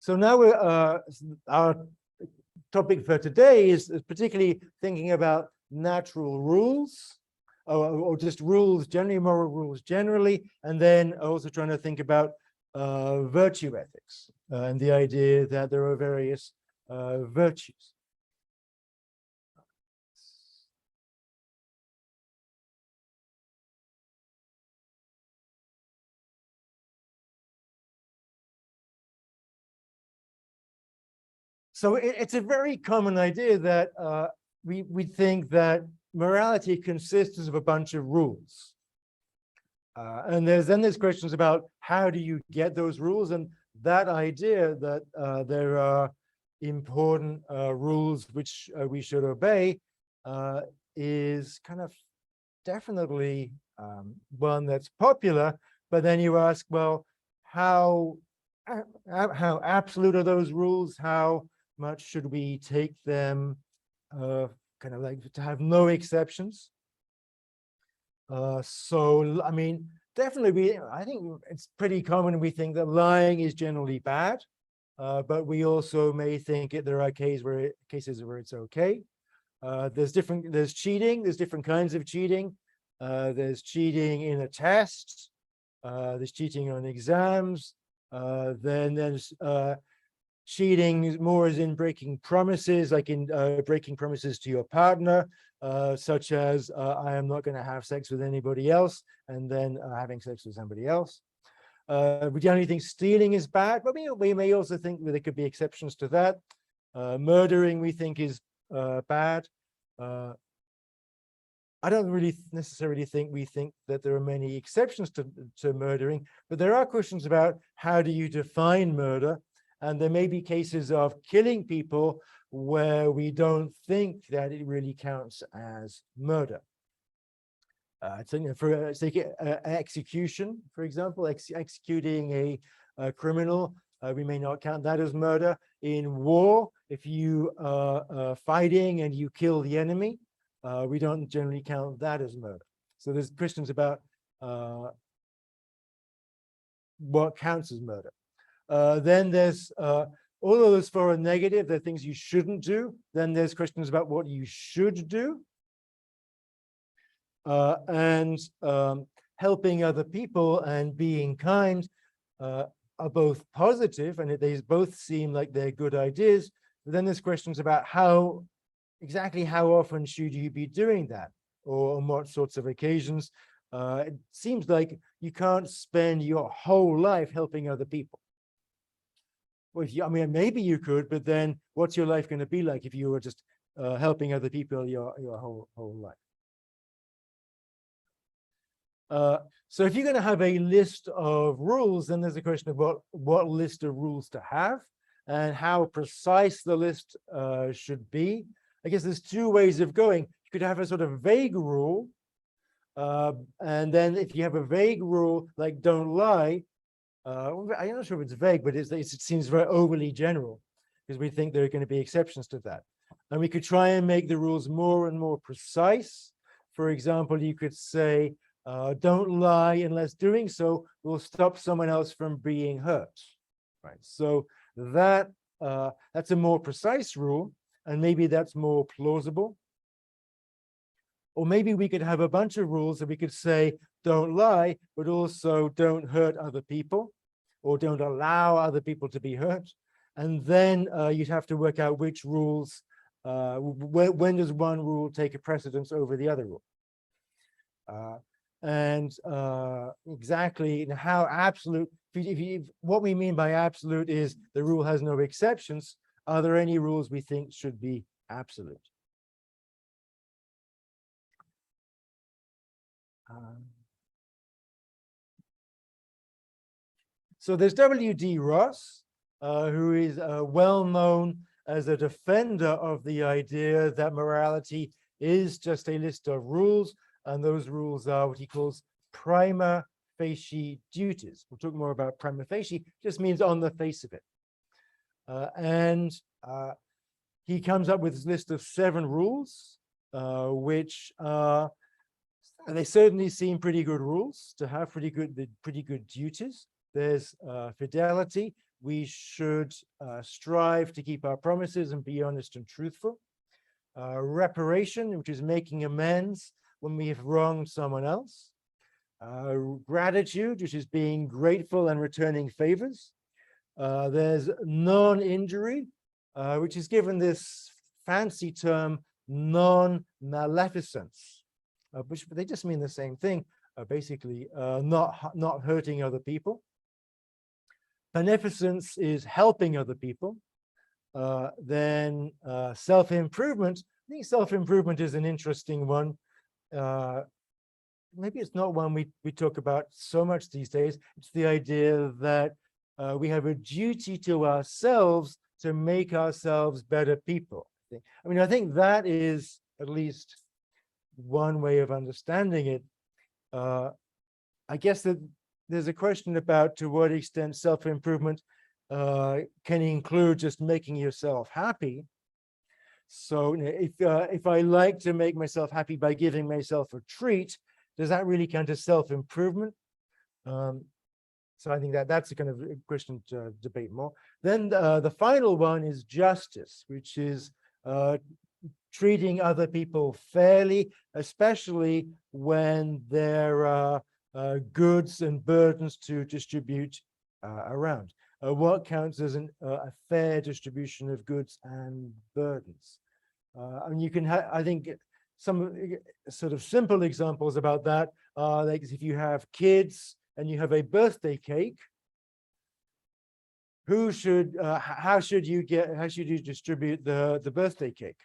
So now our topic for today is particularly thinking about natural rules, or just rules generally, moral rules generally, and then also trying to think about virtue ethics and the idea that there are various virtues. So it's a very common idea that we think that morality consists of a bunch of rules. And there's questions about how do you get those rules, and that idea that there are important rules which we should obey is kind of definitely one that's popular. But then you ask, well, how absolute are those rules? How much should we take them kind of like to have no exceptions? So, I mean, definitely, I think it's pretty common. We think that lying is generally bad, but we also may think there are cases where it's okay. There's cheating, there's different kinds of cheating. There's cheating in a test, there's cheating on exams, then there's cheating more as in breaking promises, like in breaking promises to your partner, such as I am not going to have sex with anybody else, and then having sex with somebody else. We generally think stealing is bad, but we may also think that there could be exceptions to that. Murdering, we think, is bad. I don't really necessarily think that there are many exceptions to murdering, but there are questions about how do you define murder, and there may be cases of killing people where we don't think that it really counts as murder. For execution, for example, executing a criminal, we may not count that as murder. In war, if you are fighting and you kill the enemy, we don't generally count that as murder. So there's questions about what counts as murder. Then there's all of those for a negative, there are things you shouldn't do. Then there's questions about what you should do. And helping other people and being kind are both positive, and they both seem like they're good ideas. But then there's questions about exactly how often should you be doing that, or on what sorts of occasions. It seems like you can't spend your whole life helping other people. Well, I mean, maybe you could, but then what's your life going to be like if you were just helping other people your whole life? So if you're going to have a list of rules, then there's a question of what list of rules to have and how precise the list should be. I guess there's two ways of going. You could have a sort of vague rule, and then if you have a vague rule like don't lie, I'm not sure if it's vague, but it seems very overly general, because we think there are going to be exceptions to that. And we could try and make the rules more and more precise. For example, you could say, don't lie unless doing so will stop someone else from being hurt. Right. So that's a more precise rule, and maybe that's more plausible. Or maybe we could have a bunch of rules that we could say, don't lie, but also don't hurt other people, or don't allow other people to be hurt. And then you'd have to work out which rules, when does one rule take a precedence over the other rule? And exactly how absolute, what we mean by absolute is the rule has no exceptions. Are there any rules we think should be absolute? So there's W.D. Ross, who is well known as a defender of the idea that morality is just a list of rules, and those rules are what he calls prima facie duties. We'll talk more about prima facie, just means on the face of it. And he comes up with this list of 7 rules, which they certainly seem pretty good rules to have, pretty good duties. There's fidelity, we should strive to keep our promises and be honest and truthful. Reparation, which is making amends when we have wronged someone else. Gratitude, which is being grateful and returning favors. There's non-injury, which is given this fancy term non-maleficence, which they just mean the same thing, basically not hurting other people. Beneficence is helping other people. Then self-improvement. I think self-improvement is an interesting one. Maybe it's not one we talk about so much these days. It's the idea that we have a duty to ourselves to make ourselves better people. I mean, I think that is at least one way of understanding it. I guess that there's a question about to what extent self-improvement can include just making yourself happy. So if I like to make myself happy by giving myself a treat, does that really count as self-improvement? So I think that's a kind of a question to debate more. Then the final one is justice, which is treating other people fairly, especially when there are goods and burdens to distribute around. What counts as a fair distribution of goods and burdens? I mean, you can I think some sort of simple examples about that are like if you have kids and you have a birthday cake, how should you distribute the birthday cake?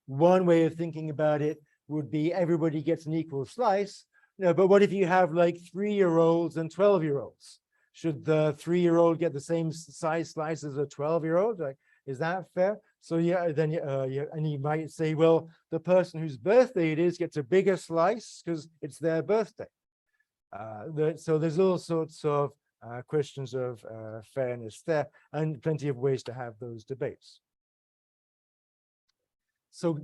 One way of thinking about it would be everybody gets an equal slice. No, but what if you have like 3-year-olds and 12-year-olds? Should the 3-year-old get the same size slice as a 12-year-old? Like, is that fair? So yeah, then and you might say, well, the person whose birthday it is gets a bigger slice because it's their birthday. So there's all sorts of questions of fairness there, and plenty of ways to have those debates. So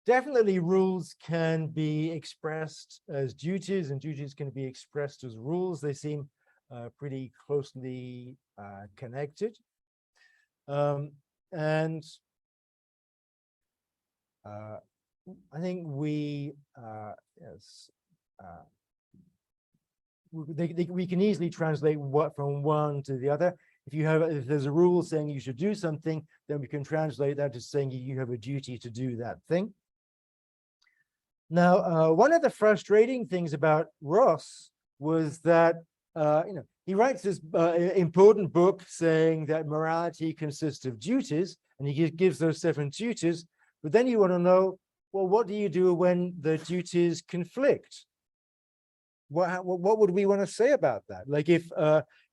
definitely rules can be expressed as duties, and duties can be expressed as rules. They seem pretty closely connected. And I think we can easily translate what from one to the other. If there's a rule saying you should do something, then we can translate that as saying you have a duty to do that thing. Now, one of the frustrating things about Ross was that he writes this important book saying that morality consists of duties, and he gives those 7 duties. But then you want to know, well, what do you do when the duties conflict? What would we want to say about that? Like if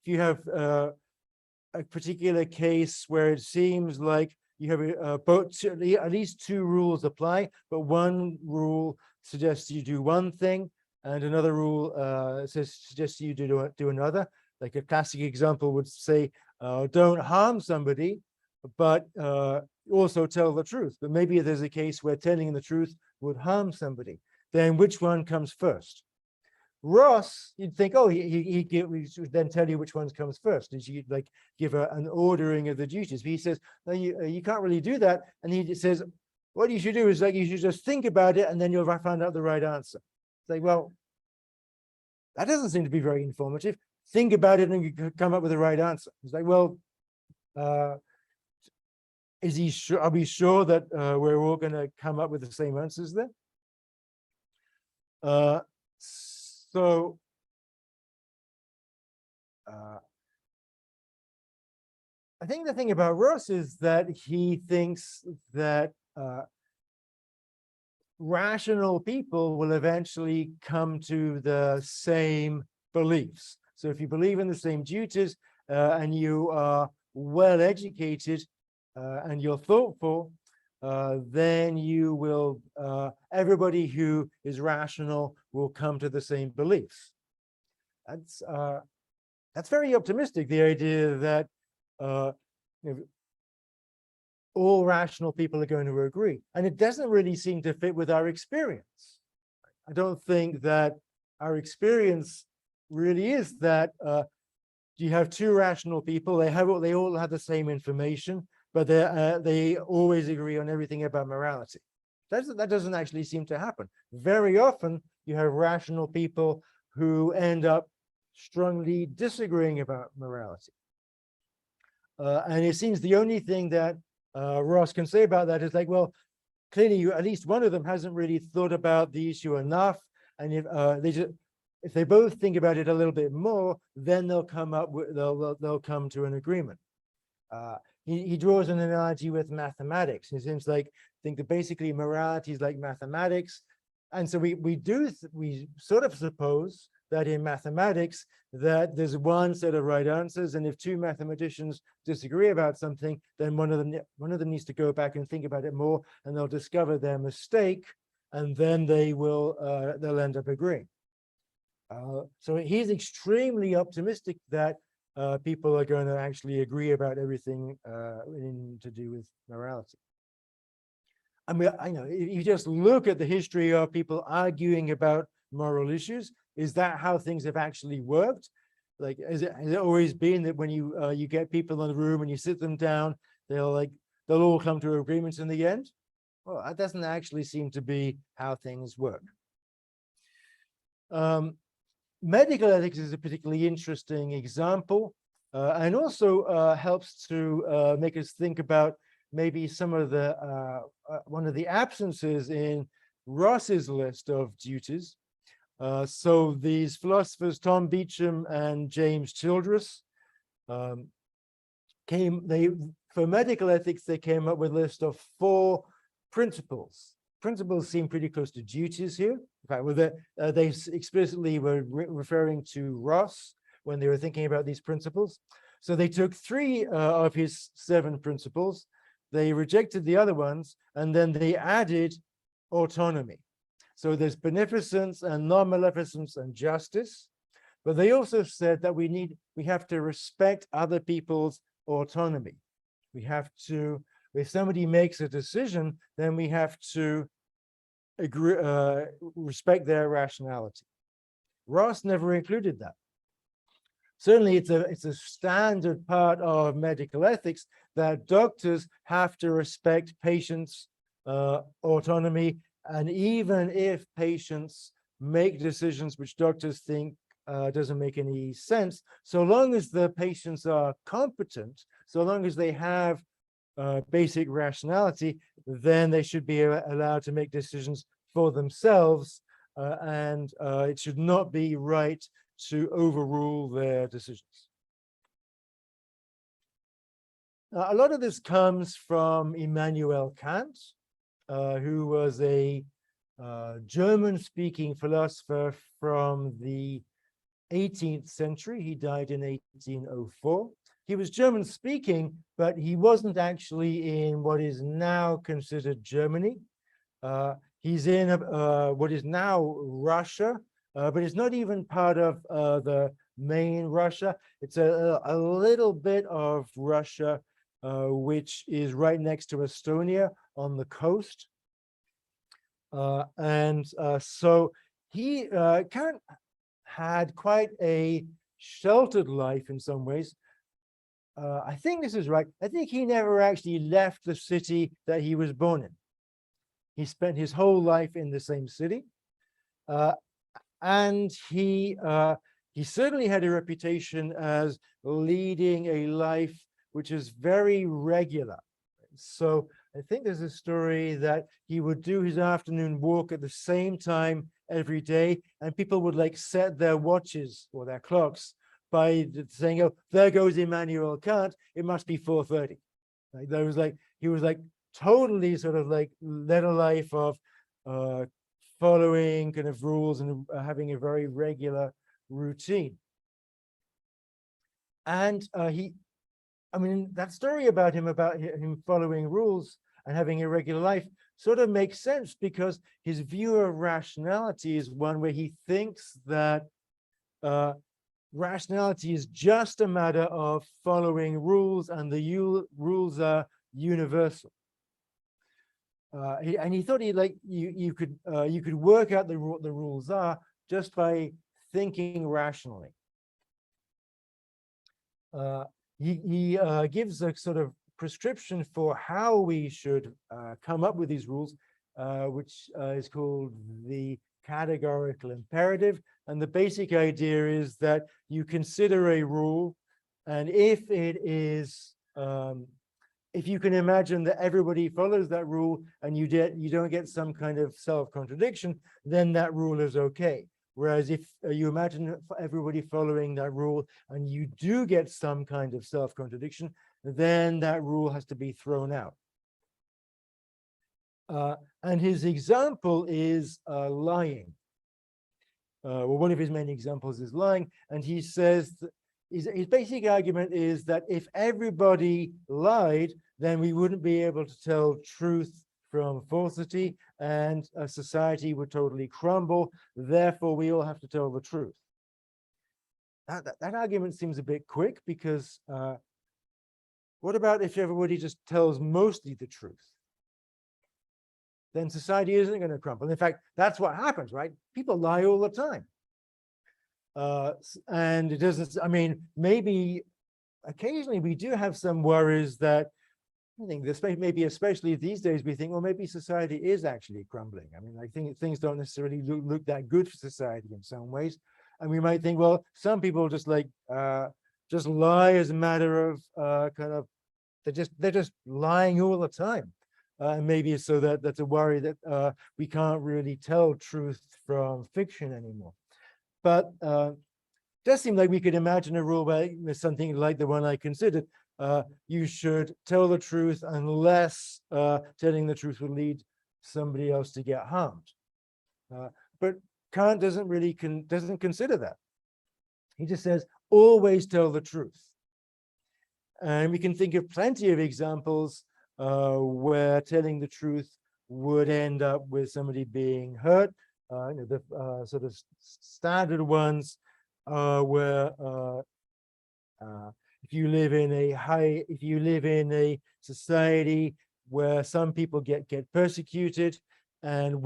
you have a particular case where it seems like you have at least 2 rules apply, but one rule suggests you do one thing, and another rule suggests you do another. Like a classic example would say, don't harm somebody, but also tell the truth. But maybe there's a case where telling the truth would harm somebody. Then which one comes first? Ross, you'd think, oh, he should then tell you which ones comes first. And you like give an ordering of the duties. But he says, no, you can't really do that. And he says, what you should do is like you should just think about it, and then you'll find out the right answer. It's like, well, that doesn't seem to be very informative. Think about it and you come up with the right answer. It's like, well, is he sure? Are we sure that we're all going to come up with the same answers there? So I think the thing about Ross is that he thinks that rational people will eventually come to the same beliefs. So if you believe in the same duties and you are well educated and you're thoughtful, then you will, everybody who is rational will come to the same beliefs. That's very optimistic, the idea that all rational people are going to agree. And it doesn't really seem to fit with our experience. I don't think that our experience really is that you have two rational people. They all have the same information, but they always agree on everything about morality. That doesn't actually seem to happen. Very often, you have rational people who end up strongly disagreeing about morality. And it seems the only thing that Ross can say about that is like, well, clearly, at least one of them hasn't really thought about the issue enough, and if they both think about it a little bit more, then they'll come to an agreement. He draws an analogy with mathematics. It seems like think that basically morality is like mathematics, and so we sort of suppose that in mathematics that there's one set of right answers, and if two mathematicians disagree about something, then one of them needs to go back and think about it more, and they'll discover their mistake, and then they'll end up agreeing. So he's extremely optimistic that people are going to actually agree about everything to do with morality. I mean, I know if you just look at the history of people arguing about moral issues, is that how things have actually worked? Like, has it always been that when you get people in the room and you sit them down, they'll all come to agreements in the end? Well, that doesn't actually seem to be how things work. Medical ethics is a particularly interesting example, and also helps to make us think about maybe some of the one of the absences in Ross's list of duties. So these philosophers, Tom Beecham and James Childress, for medical ethics, they came up with a list of 4 principles. Principles seem pretty close to duties here. In fact, they explicitly were referring to Ross when they were thinking about these principles. So they took 3 of his 7 principles, they rejected the other ones, and then they added autonomy. So there's beneficence and non-maleficence and justice, but they also said that we have to respect other people's autonomy. We have to, if somebody makes a decision, then we have to agree, respect their rationality. Ross never included that. Certainly, it's a standard part of medical ethics that doctors have to respect patients' autonomy, and even if patients make decisions which doctors think doesn't make any sense, so long as the patients are competent, so long as they have basic rationality, then they should be allowed to make decisions for themselves, and it should not be right to overrule their decisions. A lot of this comes from Immanuel Kant, who was a German-speaking philosopher from the 18th century. He died in 1804. He was German-speaking, but he wasn't actually in what is now considered Germany. He's in what is now Russia, but it's not even part of the main Russia. It's a little bit of Russia, which is right next to Estonia on the coast. So he Kant had quite a sheltered life in some ways. I think this is right. I think he never actually left the city that he was born in. He spent his whole life in the same city. And he certainly had a reputation as leading a life which is very regular. So I think there's a story that he would do his afternoon walk at the same time every day, and people would like set their watches or their clocks by saying, "Oh, there goes Immanuel Kant. It must be 4:30." Like there was like he was like totally sort of like led a life of following kind of rules and having a very regular routine. And I mean, that story about him following rules and having a regular life sort of makes sense, because his view of rationality is one where he thinks that rationality is just a matter of following rules, and the rules are universal. He thought you could work out the rules are just by thinking rationally. He gives a sort of prescription for how we should come up with these rules, which is called the categorical imperative. And the basic idea is that you consider a rule, and if it is, if you can imagine that everybody follows that rule and you don't get some kind of self-contradiction, then that rule is okay. Whereas if you imagine everybody following that rule and you do get some kind of self-contradiction, then that rule has to be thrown out. And his example is lying. Well, one of his main examples is lying, and he says that his basic argument is that if everybody lied, then we wouldn't be able to tell truth from falsity, and a society would totally crumble. Therefore, we all have to tell the truth. That argument seems a bit quick, because what about if everybody just tells mostly the truth? Then society isn't going to crumble. In fact, that's what happens, right? People lie all the time. And it doesn't, I mean, maybe occasionally we do have some worries that I think this maybe especially these days we think, well, maybe society is actually crumbling. I mean, I think things don't necessarily look that good for society in some ways. And we might think, well, some people just like just lie as a matter of kind of, they're just lying all the time. And maybe so that's a worry that we can't really tell truth from fiction anymore. But it does seem like we could imagine a rule where something like the one I considered. You should tell the truth unless telling the truth will lead somebody else to get harmed. But Kant doesn't consider that. He just says, always tell the truth. And we can think of plenty of examples where telling the truth would end up with somebody being hurt. The sort of standard ones where if you live in a society where some people get persecuted, and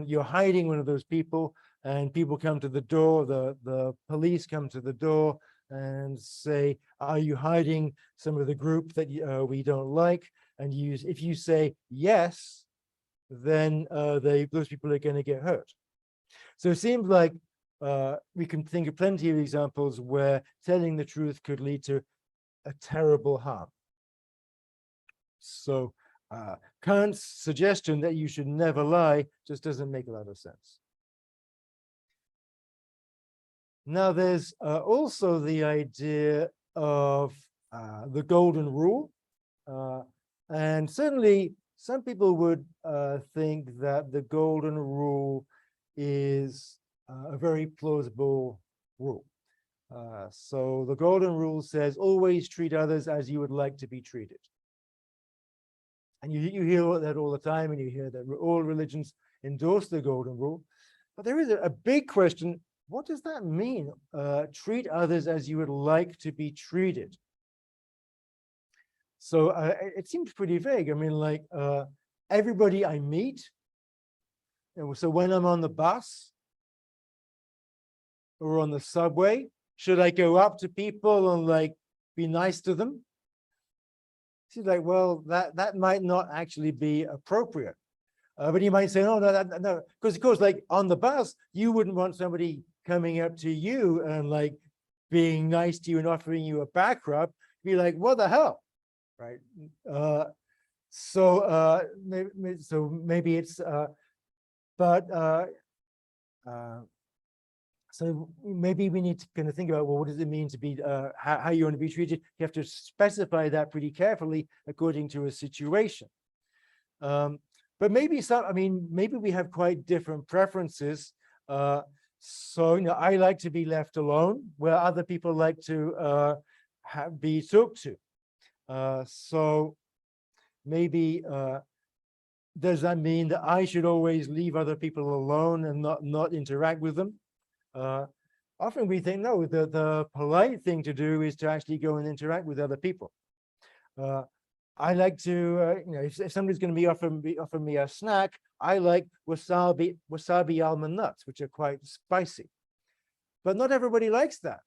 you're hiding one of those people, and people come to the door, the police come to the door and say, are you hiding some of the group that we don't like? And if you say yes, then those people are going to get hurt. So it seems like we can think of plenty of examples where telling the truth could lead to a terrible harm. So Kant's suggestion that you should never lie just doesn't make a lot of sense. Now, there's also the idea of the golden rule. And certainly some people would think that the golden rule is a very plausible rule. So the golden rule says, always treat others as you would like to be treated. And you hear that all the time, and you hear that all religions endorse the golden rule. But there is a big question, what does that mean? Treat others as you would like to be treated. So it seems pretty vague. I mean, like everybody I meet, so when I'm on the bus or on the subway, should I go up to people and like be nice to them? She's like, well, that might not actually be appropriate. But you might say, no, no, because of course, like on the bus, you wouldn't want somebody coming up to you and like being nice to you and offering you a back rub. Be like, what the hell, right? So maybe it's, so maybe we need to kind of think about, well, what does it mean to be, how you want to be treated? You have to specify that pretty carefully according to a situation. But maybe maybe we have quite different preferences. So, I like to be left alone, where other people like to be talked to. So maybe does that mean that I should always leave other people alone and not interact with them? Often we think, no, the polite thing to do is to actually go and interact with other people. I like to, if somebody's going to be offering me a snack, I like wasabi almond nuts, which are quite spicy. But not everybody likes that.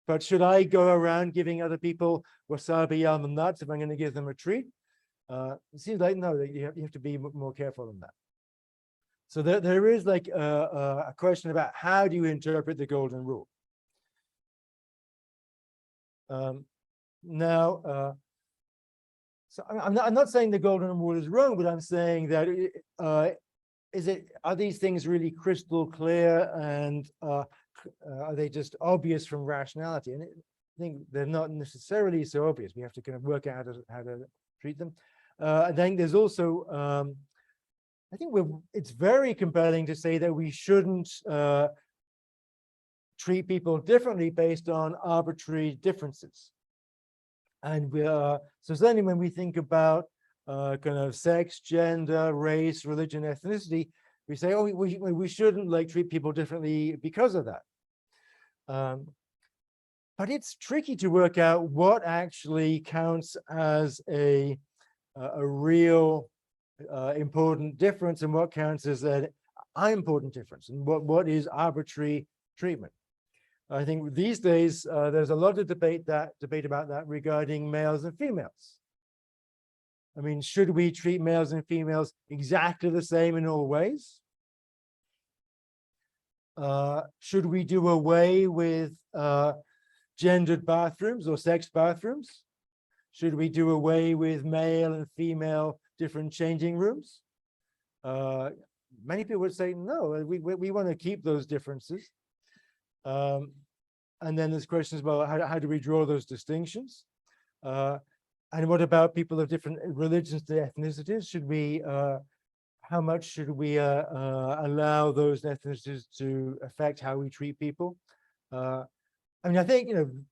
but should I go around giving other people wasabi almond nuts if I'm going to give them a treat? It seems like no, you have to be more careful than that. So there is like a question about how do you interpret the golden rule? Now, so I'm not saying the golden rule is wrong, but I'm saying that are these things really crystal clear, and are they just obvious from rationality? And I think they're not necessarily so obvious. We have to kind of work out how to treat them. I think there's also, I think it's very compelling to say that we shouldn't treat people differently based on arbitrary differences. And so certainly when we think about kind of sex, gender, race, religion, ethnicity, we say, oh, we shouldn't like treat people differently because of that. But it's tricky to work out what actually counts as a real important difference and what counts as an unimportant difference, and what is arbitrary treatment. I think these days there's a lot of debate about that regarding males and females. I mean, should we treat males and females exactly the same in all ways? Should we do away with gendered bathrooms or sex bathrooms? Should we do away with male and female different changing rooms? Many people would say no, we want to keep those differences. And then there's questions about how do we draw those distinctions? And what about people of different religions to ethnicities? Should we, how much should we allow those ethnicities to affect how we treat people? I mean, I think, in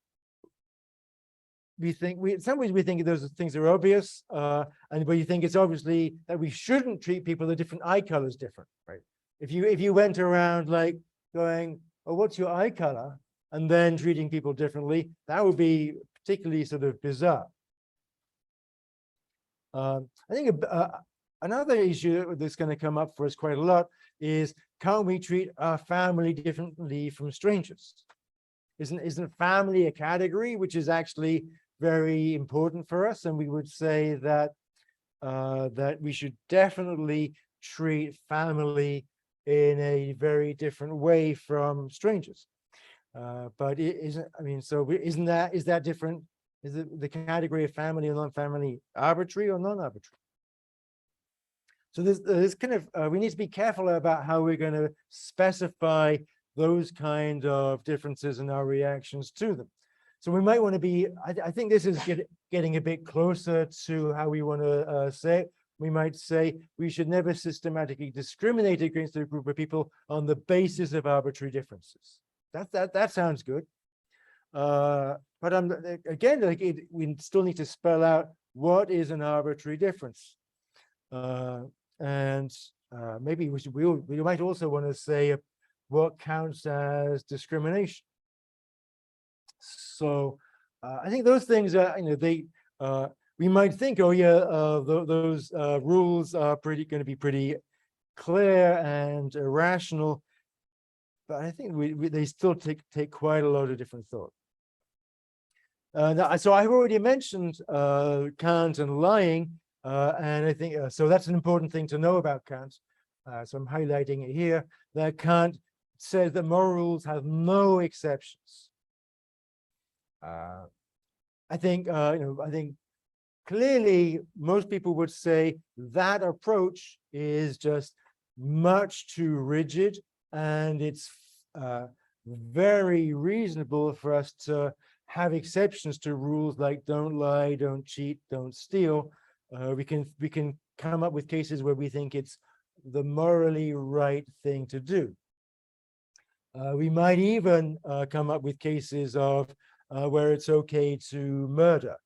some ways we think those things are obvious, and but you think it's obviously that we shouldn't treat people with different eye colors different, right? If you went around like going, oh, what's your eye color? And then treating people differently, that would be particularly sort of bizarre. I think another issue that's going to come up for us quite a lot is, can't we treat our family differently from strangers? Isn't family a category which is actually very important for us? And we would say that that we should definitely treat family in a very different way from strangers. But it isn't, I mean, so is that different? Is it the category of family or non-family arbitrary or non-arbitrary? So there's kind of, we need to be careful about how we're going to specify those kind of differences in our reactions to them. So we might want to be, I think this is getting a bit closer to how we want to say it. We might say we should never systematically discriminate against a group of people on the basis of arbitrary differences. That sounds good. But again, like we still need to spell out what is an arbitrary difference. And maybe we might also want to say what counts as discrimination. So I think those things are, we might think, oh yeah, those rules are going to be pretty clear and rational, but I think they still take quite a lot of different thought. So I've already mentioned Kant and lying, and I think so that's an important thing to know about Kant. So I'm highlighting it here, that Kant says that moral rules have no exceptions. I think I think clearly most people would say that approach is just much too rigid, and it's very reasonable for us to have exceptions to rules like don't lie, don't cheat, don't steal. We can come up with cases where we think it's the morally right thing to do. We might even come up with cases of where it's okay to murder.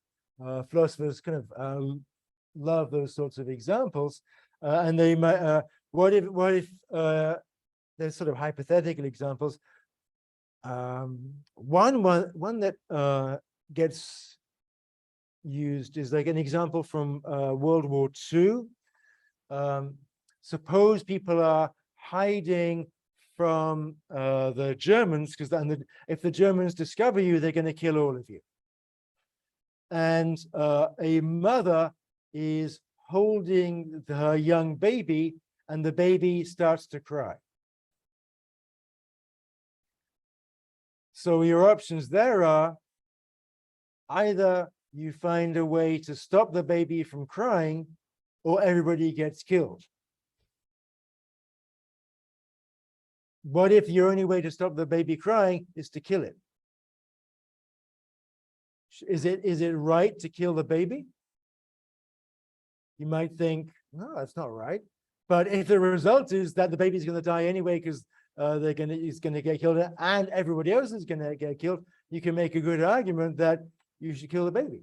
Philosophers kind of love those sorts of examples, and they might. What if there's sort of hypothetical examples? One that gets used is like an example from World War II. Suppose people are hiding from the Germans, because if the Germans discover you, they're going to kill all of you. And a mother is holding her young baby, and the baby starts to cry. So your options there are either you find a way to stop the baby from crying, or everybody gets killed. What if your only way to stop the baby crying is to kill it? Is it right to kill the baby? You might think, no, that's not right. But if the result is that the baby's going to die anyway because he's going to get killed and everybody else is going to get killed, you can make a good argument that you should kill the baby.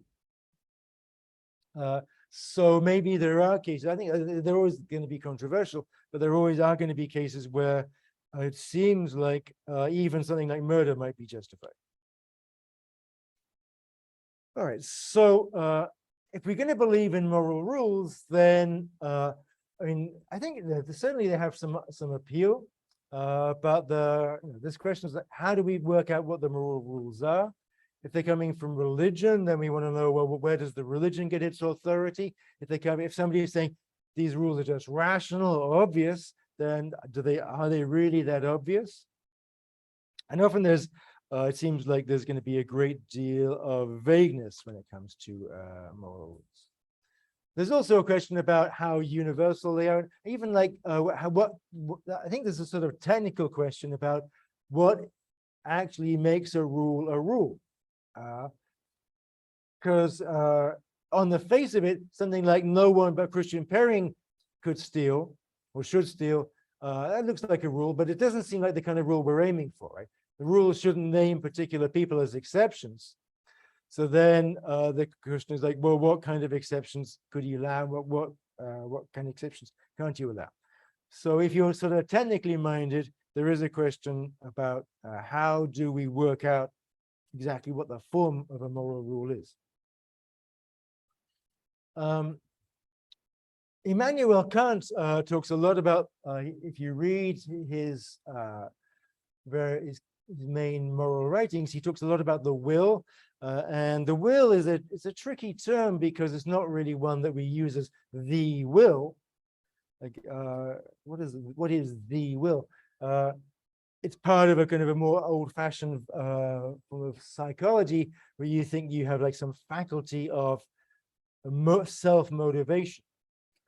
So maybe there are cases, I think they're always going to be controversial, but there always are going to be cases where it seems like even something like murder might be justified. All right, so if we're going to believe in moral rules, then I mean, I think that certainly they have some appeal. But this question is, how do we work out what the moral rules are? If they're coming from religion, then we want to know, well, where does the religion get its authority? If somebody is saying these rules are just rational or obvious, then are they really that obvious? And often there's it seems like there's going to be a great deal of vagueness when it comes to moral rules. There's also a question about how universal they are, even like what I think there's a sort of technical question about what actually makes a rule a rule. Because on the face of it, something like no one but Christian pairing could steal or should steal, that looks like a rule, but it doesn't seem like the kind of rule we're aiming for, right? The rules shouldn't name particular people as exceptions. So then the question is like, well, what kind of exceptions could you allow? What kind of exceptions can't you allow? So if you're sort of technically minded, there is a question about how do we work out exactly what the form of a moral rule is. Immanuel Kant talks a lot about, if you read his main moral writings, he talks a lot about the will. And the will is it's a tricky term because it's not really one that we use as the will. Like, what is the will? It's part of a kind of a more old-fashioned form of psychology where you think you have like some faculty of self-motivation.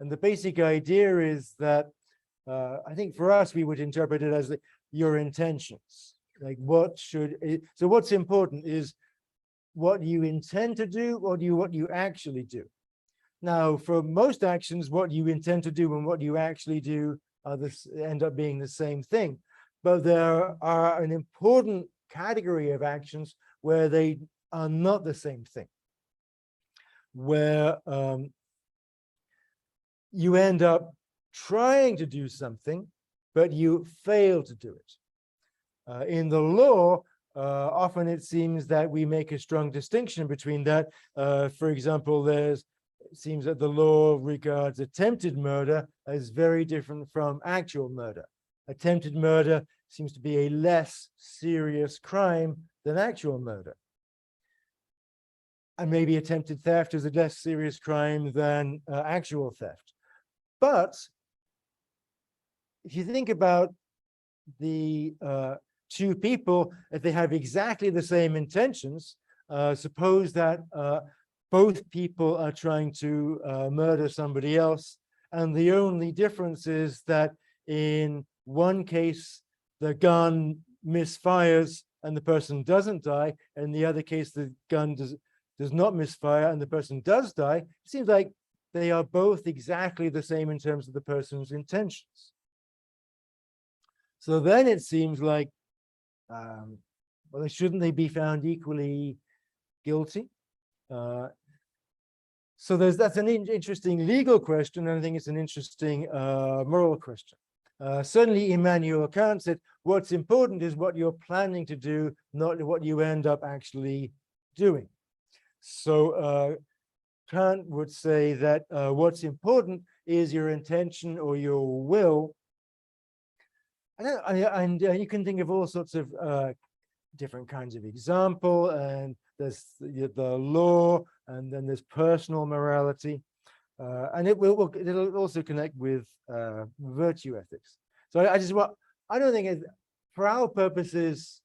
And the basic idea is that I think for us, we would interpret it as your intentions. Like so what's important is what you intend to do or what you actually do. Now, for most actions, what you intend to do and what you actually do end up being the same thing. But there are an important category of actions where they are not the same thing, where you end up trying to do something, but you fail to do it. In the law, often it seems that we make a strong distinction between that. For example, it seems that the law regards attempted murder as very different from actual murder. Attempted murder seems to be a less serious crime than actual murder. And maybe attempted theft is a less serious crime than actual theft. But if you think about the two people, if they have exactly the same intentions, suppose that both people are trying to murder somebody else, and the only difference is that in one case, the gun misfires and the person doesn't die, and in the other case, the gun does not misfire and the person does die. It seems like they are both exactly the same in terms of the person's intentions. So then it seems like, well, shouldn't they be found equally guilty? So that's an interesting legal question, and I think it's an interesting moral question. Certainly, Immanuel Kant said, what's important is what you're planning to do, not what you end up actually doing. So Kant would say that what's important is your intention or your will. and you can think of all sorts of different kinds of example, and there's the law, and then there's personal morality, and it'll also connect with virtue ethics. So I don't think for our purposes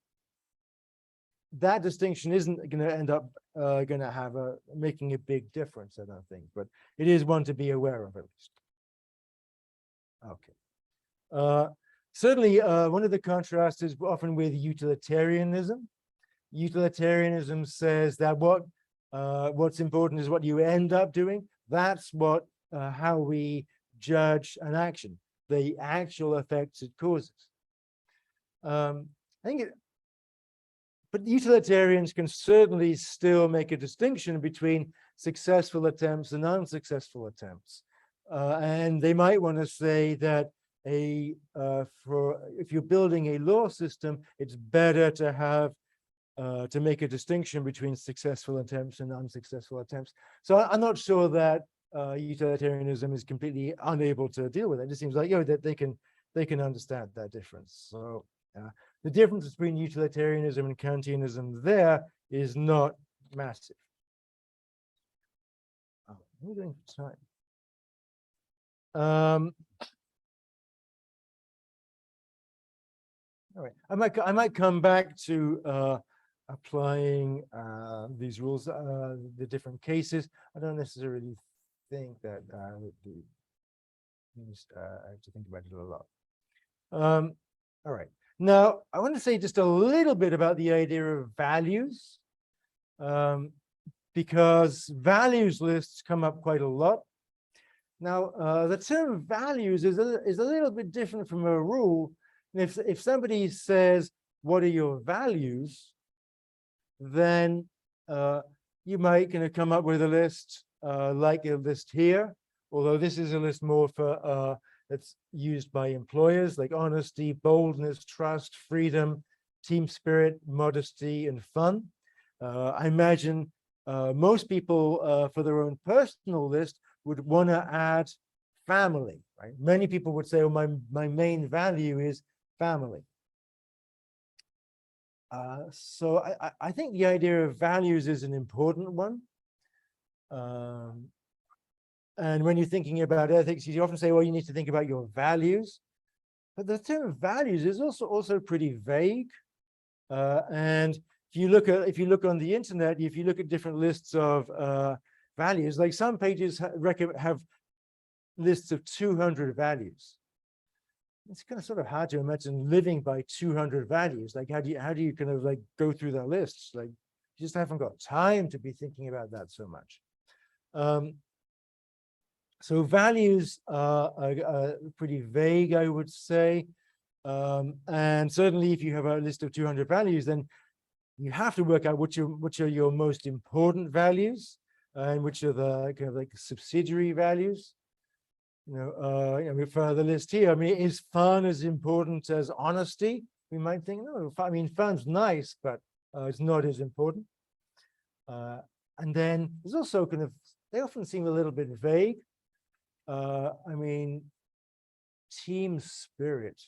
that distinction isn't going to end up going to have making a big difference, I don't think, but it is one to be aware of at least. Okay. Certainly, one of the contrasts is often with utilitarianism. Utilitarianism says that what's important is what you end up doing. That's how we judge an action, the actual effects it causes. I think but utilitarians can certainly still make a distinction between successful attempts and unsuccessful attempts. And they might want to say that if you're building a law system, it's better to have to make a distinction between successful attempts and unsuccessful attempts. So I'm not sure that utilitarianism is completely unable to deal with it. It just seems like that they can understand that difference. So the difference between utilitarianism and Kantianism there is not massive. Oh, we're doing for time. All right, I might come back to applying these rules, the different cases. I don't necessarily think that I have to think about it a lot. All right. Now, I want to say just a little bit about the idea of values, because values lists come up quite a lot. Now, the term values is a little bit different from a rule. And if somebody says, "What are your values?" then you might come up with a list like a list here, although this is a list more for that's used by employers, like honesty, boldness, trust, freedom, team spirit, modesty, and fun. I imagine most people for their own personal list would want to add family, right? Many people would say, "Oh, my main value is family." So I think the idea of values is an important one. And when you're thinking about ethics, you often say, well, you need to think about your values. But the term values is also pretty vague. And if you look on the internet, if you look at different lists of values, like some pages have lists of 200 values. It's kind of sort of hard to imagine living by 200 values. Like how do you kind of like go through the lists? Like you just haven't got time to be thinking about that so much. So values are pretty vague, I would say. And certainly if you have a list of 200 values, then you have to work out which are your most important values and which are the kind of like subsidiary values. I mean, for the list here, I mean, is fun as important as honesty? We might think, no, I mean, fun's nice, but it's not as important. And then there's also they often seem a little bit vague. I mean, team spirit.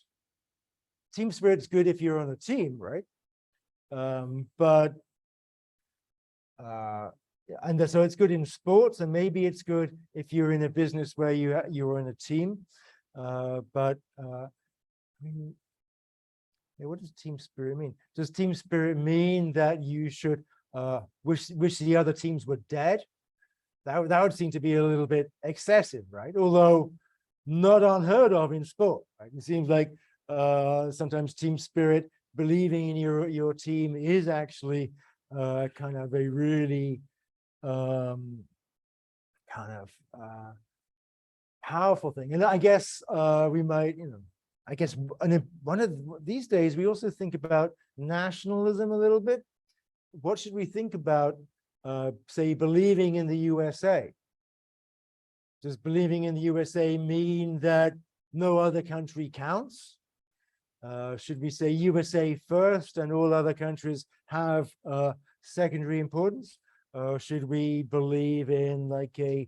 Team spirit's good if you're on a team, right? So it's good in sports, and maybe it's good if you're in a business where you're in a team. I mean, what does team spirit mean? Does team spirit mean that you should wish the other teams were dead? That would seem to be a little bit excessive, right? Although not unheard of in sport, right? It seems like sometimes team spirit, believing in your team, is actually kind of a really kind of powerful thing. And I guess we might, I guess one of these days we also think about nationalism a little bit. What should we think about, say, believing in the USA? Does believing in the USA mean that no other country counts? Should we say USA first and all other countries have secondary importance? Should we believe in like a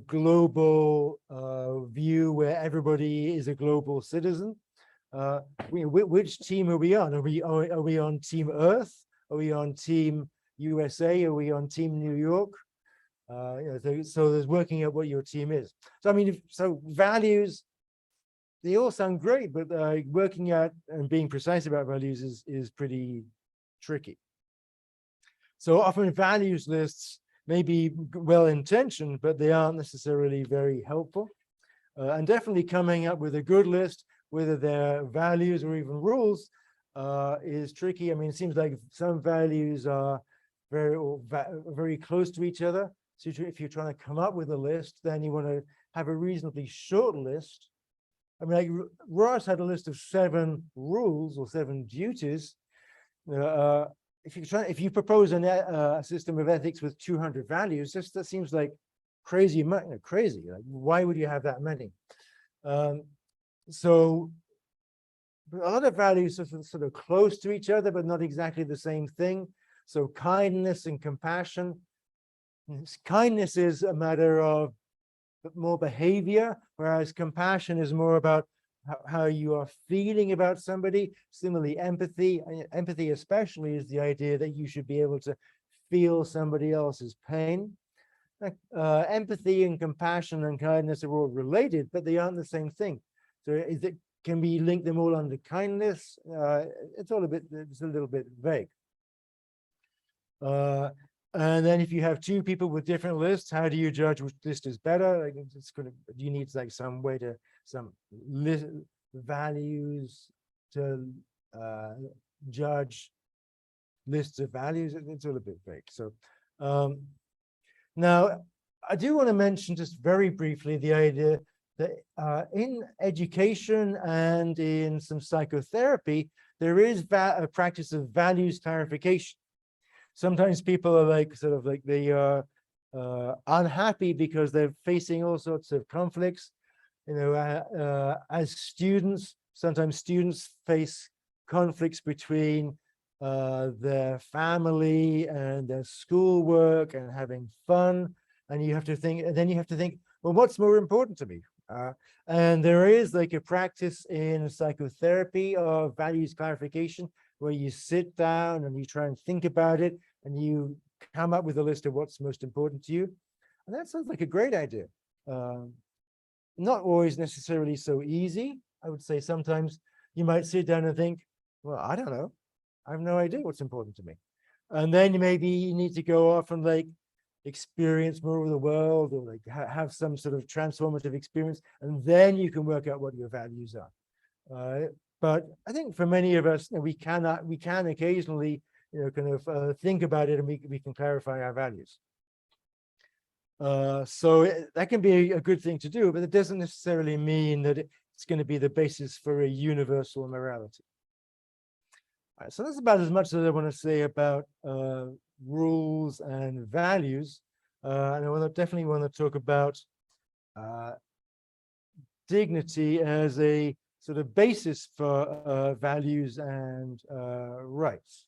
global view where everybody is a global citizen? which team are we on? Are we on Team Earth? Are we on Team USA? Are we on Team New York? So there's working out what your team is. So I mean, so values, they all sound great, but working out and being precise about values is pretty tricky. So often values lists may be well-intentioned, but they aren't necessarily very helpful. And definitely coming up with a good list, whether they're values or even rules, is tricky. I mean, it seems like some values are very close to each other. So if you're trying to come up with a list, then you want to have a reasonably short list. I mean, like Ross had a list of 7 rules or 7 duties. If you propose a system of ethics with 200 values, that seems like crazy. Crazy. Like, why would you have that many? So a lot of values are sort of close to each other, but not exactly the same thing. So kindness and compassion. Kindness is a matter of more behavior, whereas compassion is more about how you are feeling about somebody. Similarly, empathy especially is the idea that you should be able to feel somebody else's pain. Empathy and compassion and kindness are all related, but they aren't the same thing. So can we link them all under kindness? It's a little bit vague. And then if you have 2 people with different lists, how do you judge which list is better? Like you need like some way to some list values to judge lists of values. It's all a bit vague. So now I do want to mention just very briefly the idea that in education and in some psychotherapy, there is a practice of values clarification. Sometimes people are like they are unhappy because they're facing all sorts of conflicts. As students, sometimes students face conflicts between their family and their schoolwork and having fun. And you have to think, well, what's more important to me? And there is like a practice in psychotherapy of values clarification, where you sit down and you try and think about it and you come up with a list of what's most important to you. And that sounds like a great idea. Not always necessarily so easy. I would say sometimes you might sit down and think, well, I don't know. I have no idea what's important to me. And then maybe you need to go off and like experience more of the world, or like have some sort of transformative experience, and then you can work out what your values are. But I think for many of us, we can occasionally, kind of think about it, and we can clarify our values. So that can be a good thing to do, but it doesn't necessarily mean that it's going to be the basis for a universal morality. All right, so that's about as much as I want to say about rules and values. And I definitely want to talk about dignity as a sort of basis for values and rights.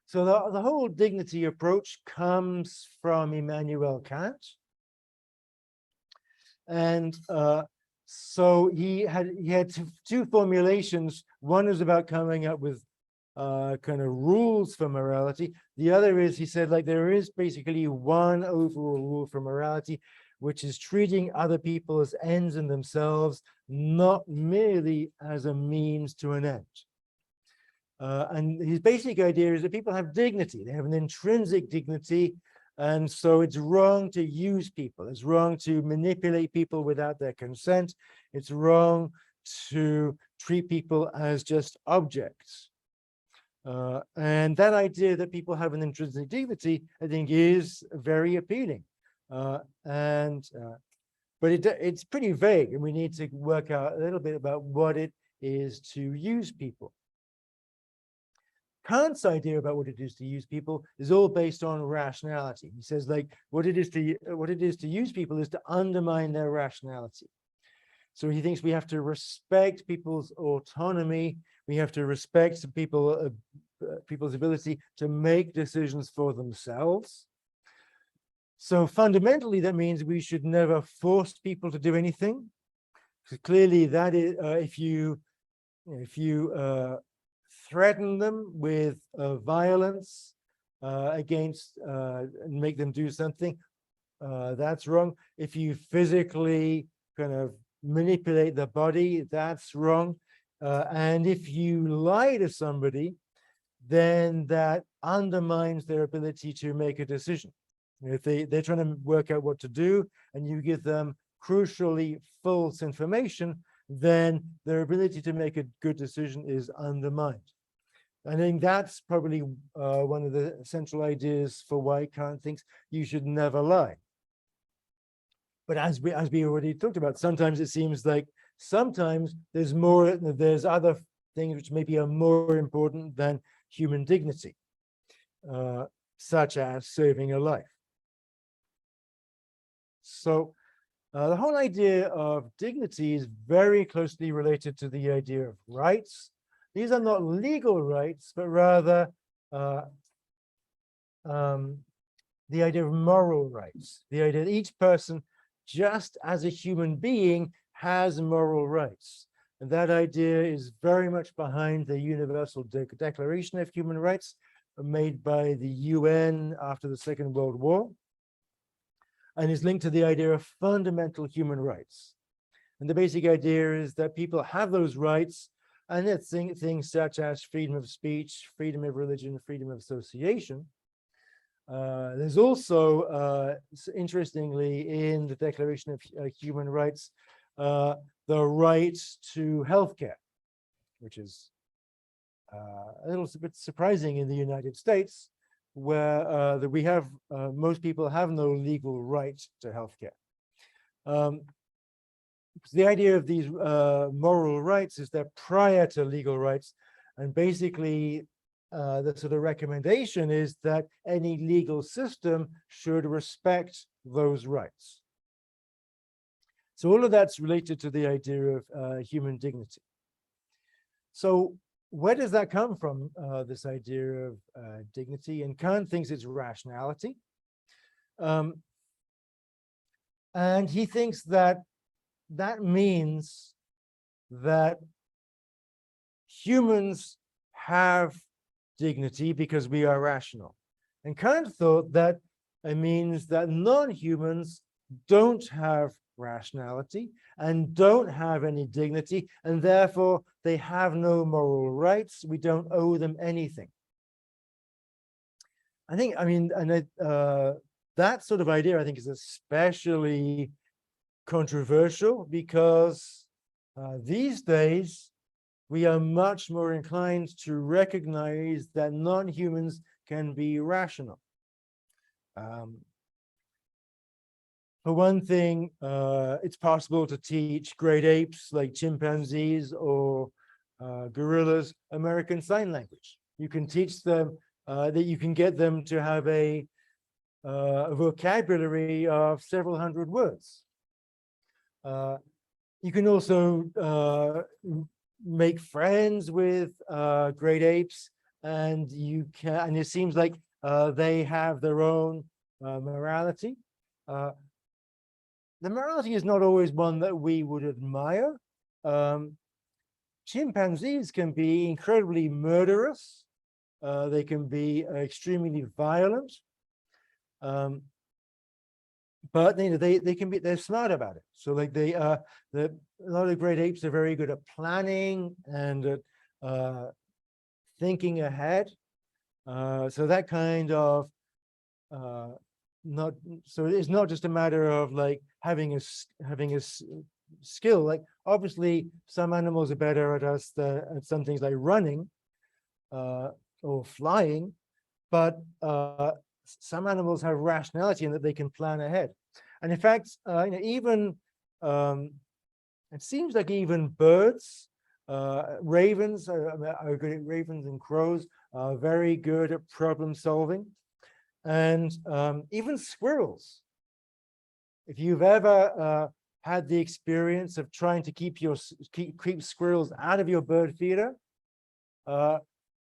So the whole dignity approach comes from Immanuel Kant. And so he had 2 formulations. One is about coming up with kind of rules for morality. The other is, he said, like, there is basically one overall rule for morality, which is treating other people as ends in themselves, not merely as a means to an end. And his basic idea is that people have dignity. They have an intrinsic dignity. And so it's wrong to use people. It's wrong to manipulate people without their consent. It's wrong to treat people as just objects. And that idea that people have an intrinsic dignity, I think, is very appealing. But it's pretty vague, and we need to work out a little bit about what it is to use people. Kant's idea about what it is to use people is all based on rationality. He says, like, what it is to use people is to undermine their rationality. So he thinks we have to respect people's autonomy. We have to respect people's ability to make decisions for themselves. So fundamentally, that means we should never force people to do anything. So clearly, that is, if you if you threaten them with violence against and make them do something, that's wrong. If you physically kind of manipulate the body, that's wrong. And if you lie to somebody, then that undermines their ability to make a decision. If they're trying to work out what to do and you give them crucially false information, then their ability to make a good decision is undermined. I think that's probably one of the central ideas for why Kant thinks you should never lie. But as we already talked about, sometimes it seems like sometimes there's other things which maybe are more important than human dignity, such as saving a life. So the whole idea of dignity is very closely related to the idea of rights. These are not legal rights, but rather the idea of moral rights, the idea that each person, just as a human being, has moral rights. And that idea is very much behind the Universal Declaration of Human Rights made by the UN after the Second World War, and is linked to the idea of fundamental human rights. And the basic idea is that people have those rights, and it's things such as freedom of speech, freedom of religion, freedom of association. There's also, interestingly, in the Declaration of Human Rights, the right to healthcare, which is a little bit surprising in the United States, where we have most people have no legal right to healthcare. The idea of these moral rights is that prior to legal rights, and basically the sort of recommendation is that any legal system should respect those rights. So all of that's related to the idea of human dignity. So where does that come from, this idea of dignity? And Kant thinks it's rationality. And he thinks that that means that humans have dignity because we are rational. And Kant thought that it means that non-humans don't have rationality and don't have any dignity, and therefore they have no moral rights. We don't owe them anything. That sort of idea, I think, is especially controversial because these days we are much more inclined to recognize that non-humans can be rational. For one thing, it's possible to teach great apes like chimpanzees or gorillas American Sign Language. You can teach them that you can get them to have a vocabulary of several hundred words. You can also make friends with great apes, and it seems like they have their own morality. The morality is not always one that we would admire. Chimpanzees can be incredibly murderous. They can be extremely violent. But they're smart about it. So like a lot of great apes are very good at planning and at thinking ahead. So that kind of it's not just a matter of like having a skill. Like obviously some animals are better at some things like running or flying, but some animals have rationality in that they can plan ahead. And in fact, even it seems like even birds, ravens are good at ravens, and crows are very good at problem solving. And even squirrels. If you've ever had the experience of trying to keep squirrels out of your bird feeder,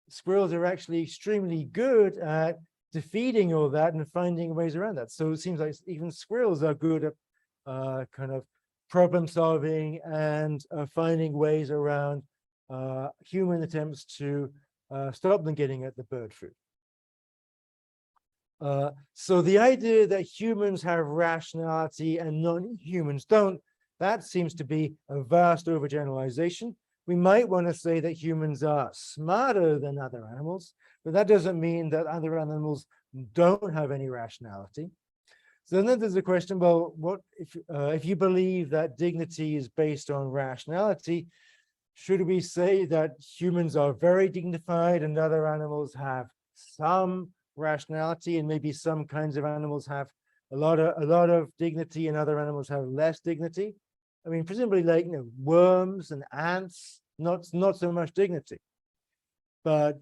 squirrels are actually extremely good at defeating all that and finding ways around that. So it seems like even squirrels are good at kind of problem solving and finding ways around human attempts to stop them getting at the bird food. So the idea that humans have rationality and non-humans don't, that seems to be a vast overgeneralization. We might want to say that humans are smarter than other animals, but that doesn't mean that other animals don't have any rationality. So then there's a question, well, what if you believe that dignity is based on rationality, should we say that humans are very dignified and other animals have some rationality, and maybe some kinds of animals have a lot of dignity and other animals have less dignity? I mean, presumably, like, worms and ants, not so much dignity, but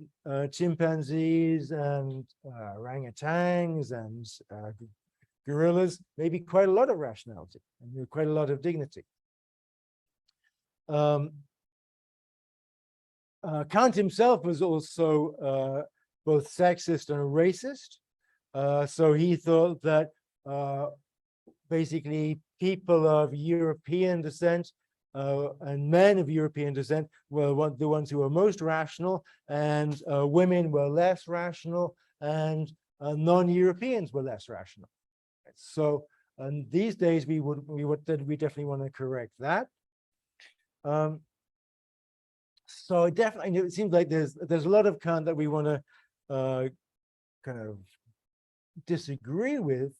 chimpanzees and orangutans and gorillas, maybe quite a lot of rationality and quite a lot of dignity. Kant himself was also both sexist and racist. So he thought that basically people of European descent and men of European descent were the ones who were most rational, and women were less rational, and non-Europeans were less rational. So these days we definitely want to correct that. So definitely, it seems like there's a lot of Kant that we want to kind of disagree with,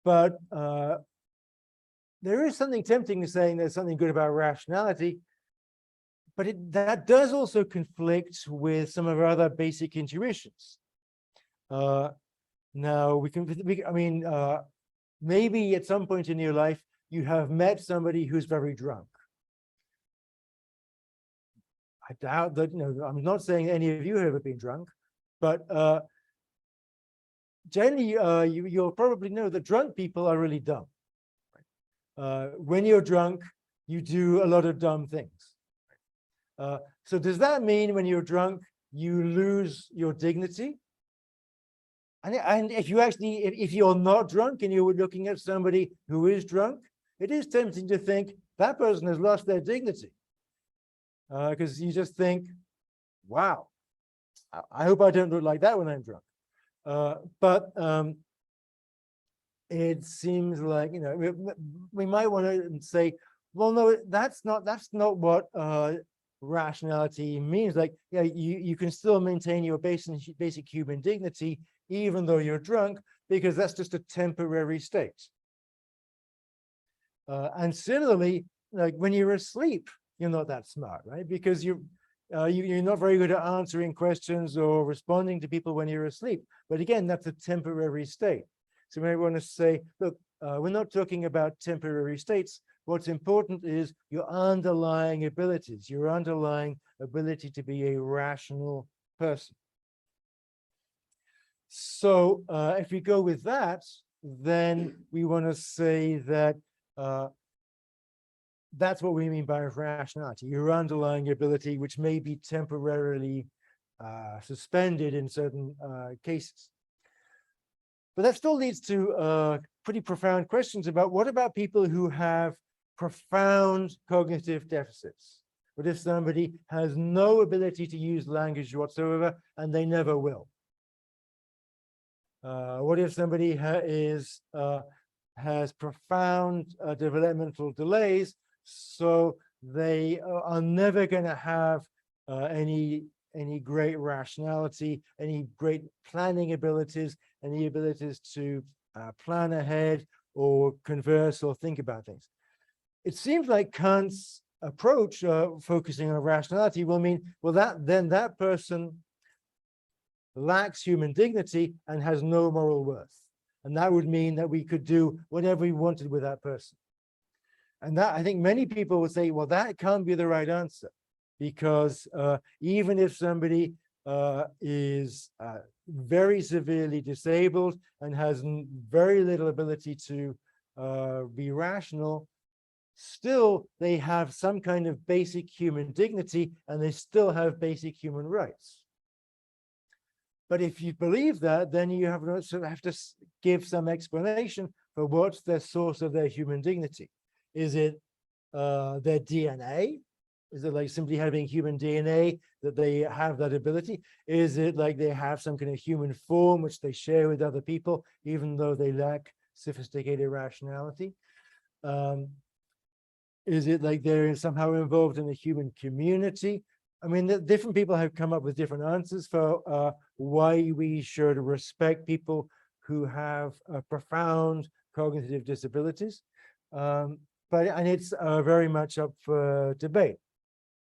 but there is something tempting to saying there's something good about rationality, but that does also conflict with some of our other basic intuitions. Now I mean, maybe at some point in your life you have met somebody who's very drunk. I doubt that, I'm not saying any of you have ever been drunk, but generally you'll probably know that drunk people are really dumb. When you're drunk, you do a lot of dumb things. So does that mean when you're drunk, you lose your dignity? And if you actually, if you're not drunk and you're looking at somebody who is drunk, it is tempting to think that person has lost their dignity. Because you just think, wow, I hope I don't look like that when I'm drunk. But it seems like, we might want to say, well, no, that's not what rationality means. Like, yeah, you can still maintain your basic human dignity even though you're drunk, because that's just a temporary state. And similarly, like when you're asleep, you're not that smart, right? Because you're not very good at answering questions or responding to people when you're asleep. But again, that's a temporary state. So we might want to say, look, we're not talking about temporary states. What's important is your underlying abilities, your underlying ability to be a rational person. So if we go with that, then we want to say that that's what we mean by rationality, your underlying ability, which may be temporarily suspended in certain cases. But that still leads to pretty profound questions about what about people who have profound cognitive deficits? What if somebody has no ability to use language whatsoever and they never will? What if somebody has profound developmental delays, so they are never going to have any great rationality, any great planning abilities, any abilities to plan ahead or converse or think about things? It seems like Kant's approach, focusing on rationality, will mean, well, that person lacks human dignity and has no moral worth. And that would mean that we could do whatever we wanted with that person. And that, I think many people would say, well, that can't be the right answer, because even if somebody is very severely disabled and has very little ability to be rational, still they have some kind of basic human dignity and they still have basic human rights. But if you believe that, then you have to give some explanation for what's the source of their human dignity. Is it their DNA? Is it like simply having human DNA that they have that ability? Is it like they have some kind of human form which they share with other people, even though they lack sophisticated rationality? Is it like they're somehow involved in a human community? I mean, different people have come up with different answers for why we should respect people who have profound cognitive disabilities. And it's very much up for debate.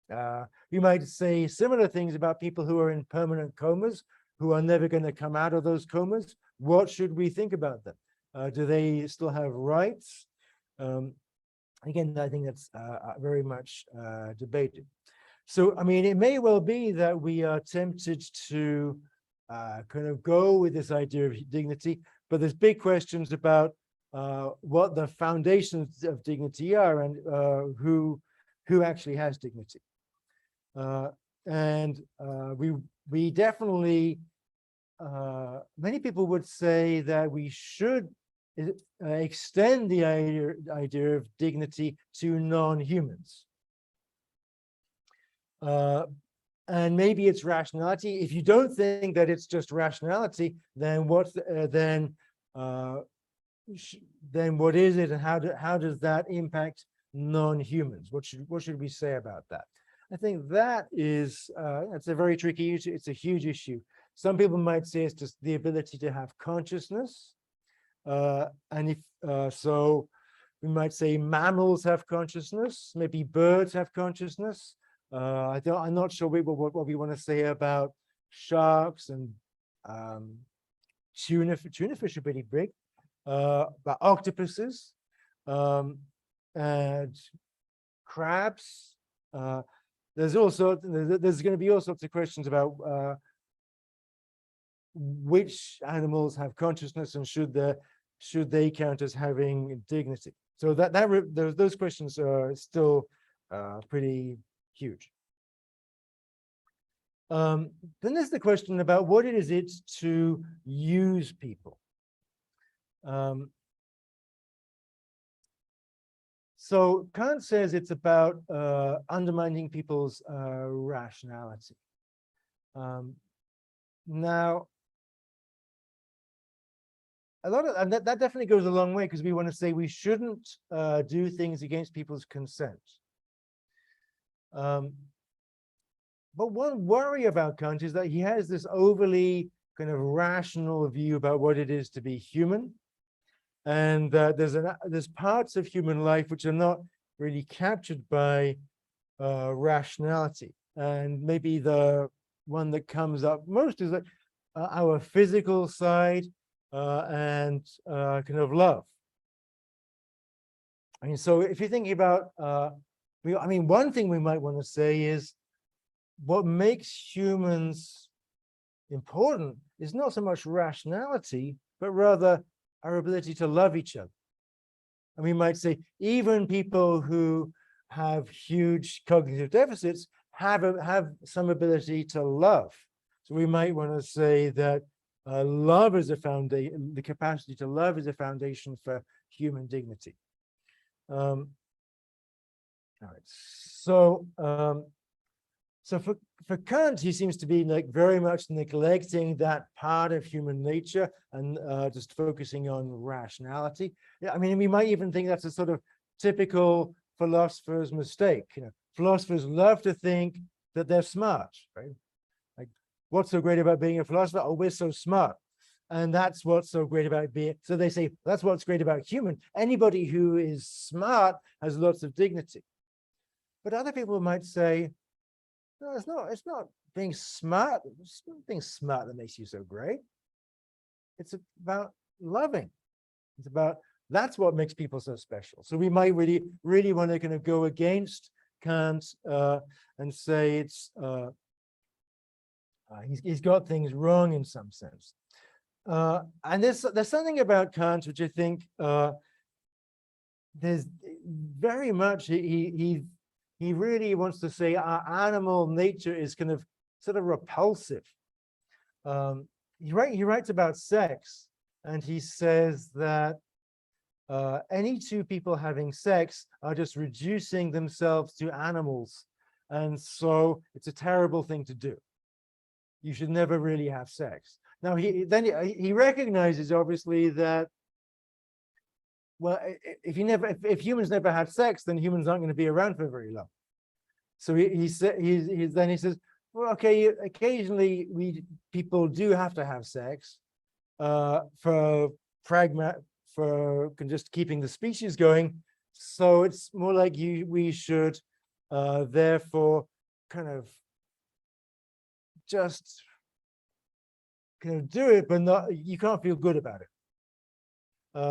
You might say similar things about people who are in permanent comas, who are never going to come out of those comas. What should we think about them? Do they still have rights? Again, I think that's very much debated. So, I mean, it may well be that we are tempted to kind of go with this idea of dignity, but there's big questions about what the foundations of dignity are and who actually has dignity. We definitely, many people would say that we should extend the idea of dignity to non-humans. And maybe it's rationality. If you don't think that it's just rationality, then what is it, and how does that impact non-humans? What should we say about that? I think that is it's a very tricky issue. It's a huge issue. Some people might say it's just the ability to have consciousness. And if so, we might say mammals have consciousness, maybe birds have consciousness. I'm not sure what we want to say about sharks and tuna fish are pretty big, but octopuses and crabs. There's going to be all sorts of questions about which animals have consciousness and should they count as having dignity. So those questions are still pretty huge. Then there's the question about what it is to use people. So Kant says it's about undermining people's rationality. Now, and that definitely goes a long way, because we want to say we shouldn't do things against people's consent. But one worry about Kant is that he has this overly kind of rational view about what it is to be human. And there's parts of human life which are not really captured by rationality. And maybe the one that comes up most is that our physical side and kind of love. I mean, so if you're thinking about, I mean, one thing we might want to say is what makes humans important is not so much rationality, but rather our ability to love each other. And we might say even people who have huge cognitive deficits have some ability to love. So we might want to say that love is a foundation, the capacity to love is a foundation for human dignity. All right, so for Kant, he seems to be like very much neglecting that part of human nature and just focusing on rationality. Yeah, I mean, we might even think that's a sort of typical philosopher's mistake. You know, philosophers love to think that they're smart, right? Like, what's so great about being a philosopher? Oh, we're so smart. And that's what's so great about being. So they say, that's what's great about human. Anybody who is smart has lots of dignity. But other people might say, no, it's not being smart. It's not being smart that makes you so great. It's about loving. It's about, that's what makes people so special. So we might really want to kind of go against Kant and say it's he's got things wrong in some sense. And there's something about Kant which I think there's very much he really wants to say our animal nature is kind of sort of repulsive. He writes about sex, and he says that any two people having sex are just reducing themselves to animals and so it's a terrible thing to do. You should never really have sex. Now he recognizes obviously that, well, if humans never had sex, then humans aren't going to be around for very long. So he says, well, okay, occasionally people do have to have sex for just keeping the species going. So it's more like we should therefore kind of just kind of do it, but you can't feel good about it.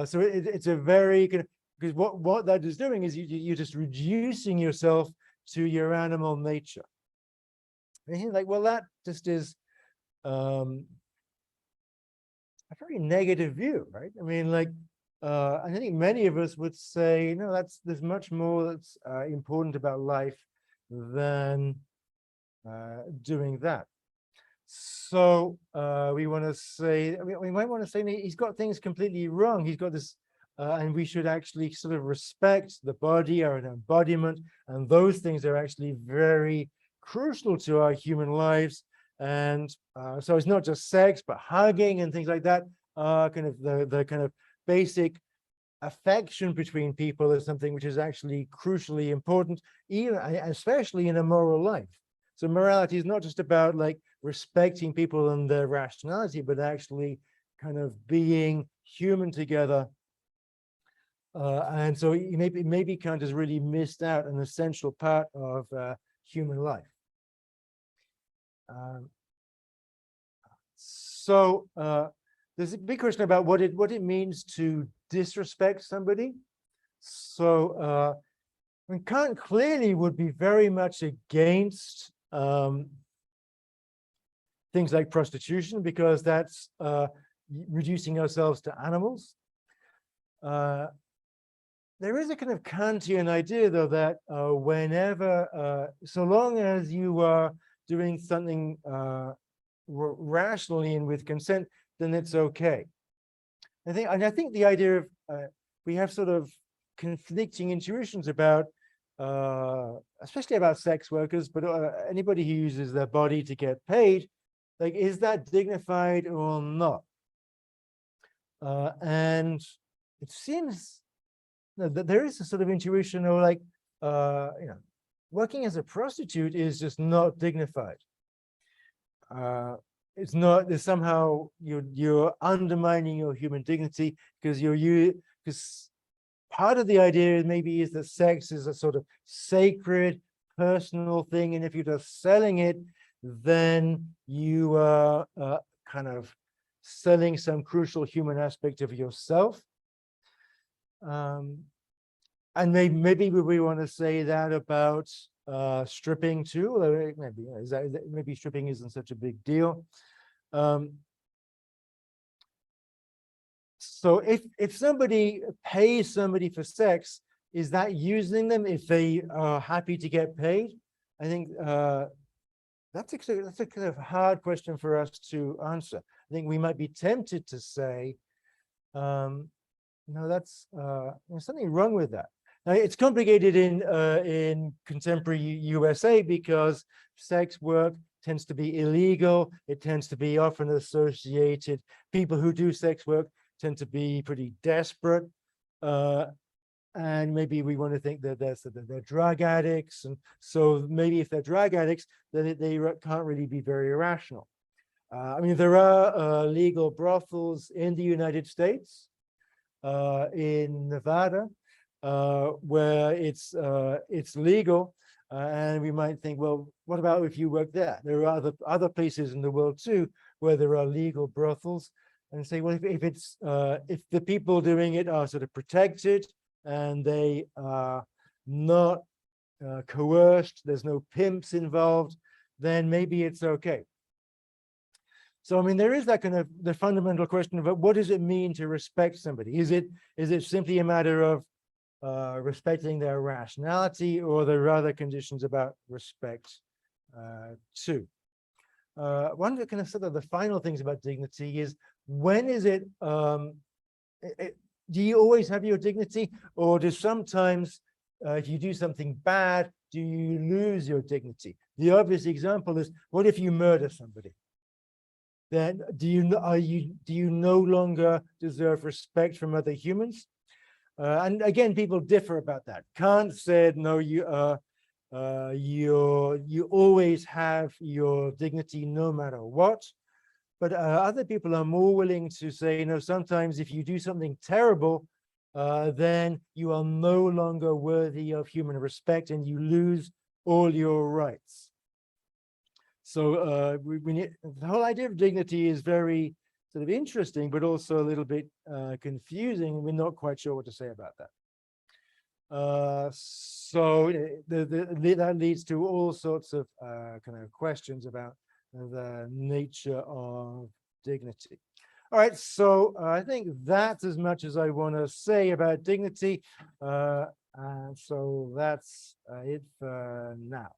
So it's a very kind of, because what that is doing is you're just reducing yourself to your animal nature. And he's like, well, that just is a very negative view, right? I mean, like, I think many of us would say, no, there's much more that's important about life than doing that. So we want to say, we might want to say he's got things completely wrong. He's got this, and we should actually sort of respect the body, our embodiment, and those things are actually very crucial to our human lives. And so it's not just sex, but hugging and things like that. Kind of the kind of basic affection between people is something which is actually crucially important, even especially in a moral life. So morality is not just about like respecting people and their rationality, but actually kind of being human together. And so maybe Kant has really missed out an essential part of human life. So there's a big question about what it means to disrespect somebody. So Kant clearly would be very much against things like prostitution, because that's reducing ourselves to animals. There is a kind of Kantian idea, though, that whenever, so long as you are doing something rationally and with consent, then it's okay. I think the idea of we have sort of conflicting intuitions about, especially about sex workers, but anybody who uses their body to get paid, like, is that dignified or not? And it seems that there is a sort of intuition, or like, working as a prostitute is just not dignified. It's not, there's somehow you're undermining your human dignity, because because part of the idea maybe is that sex is a sort of sacred personal thing, and if you're just selling it, then you are kind of selling some crucial human aspect of yourself. And maybe we want to say that about stripping too, although maybe stripping isn't such a big deal. So if somebody pays somebody for sex, is that using them if they are happy to get paid? I think that's a kind of hard question for us to answer. I think we might be tempted to say, no, that's there's something wrong with that. Now, it's complicated in contemporary USA, because sex work tends to be illegal. It tends to be often associated. People who do sex work tend to be pretty desperate. And maybe we want to think that they're drug addicts. And so maybe if they're drug addicts, then they can't really be very rational. I mean, there are legal brothels in the United States, in Nevada, where it's legal, and we might think, well, what about if you work there? There are other places in the world too where there are legal brothels, and say, well, if the people doing it are sort of protected and they are not coerced, there's no pimps involved, then maybe it's okay. So, I mean, there is that kind of the fundamental question about what does it mean to respect somebody? Is it simply a matter of respecting their rationality, or there are other conditions about respect too? One of the kind of sort of the final things about dignity is, when is it, do you always have your dignity, or do sometimes if you do something bad, do you lose your dignity? The obvious example is, what if you murder somebody? Then do you no longer deserve respect from other humans? And again, people differ about that. Kant said, no, you always have your dignity no matter what. But other people are more willing to say, no, sometimes if you do something terrible, then you are no longer worthy of human respect and you lose all your rights. So we need, the whole idea of dignity is very sort of interesting, but also a little bit confusing. We're not quite sure what to say about that. So that leads to all sorts of kind of questions about the nature of dignity. All right, so I think that's as much as I want to say about dignity. And so that's it for now.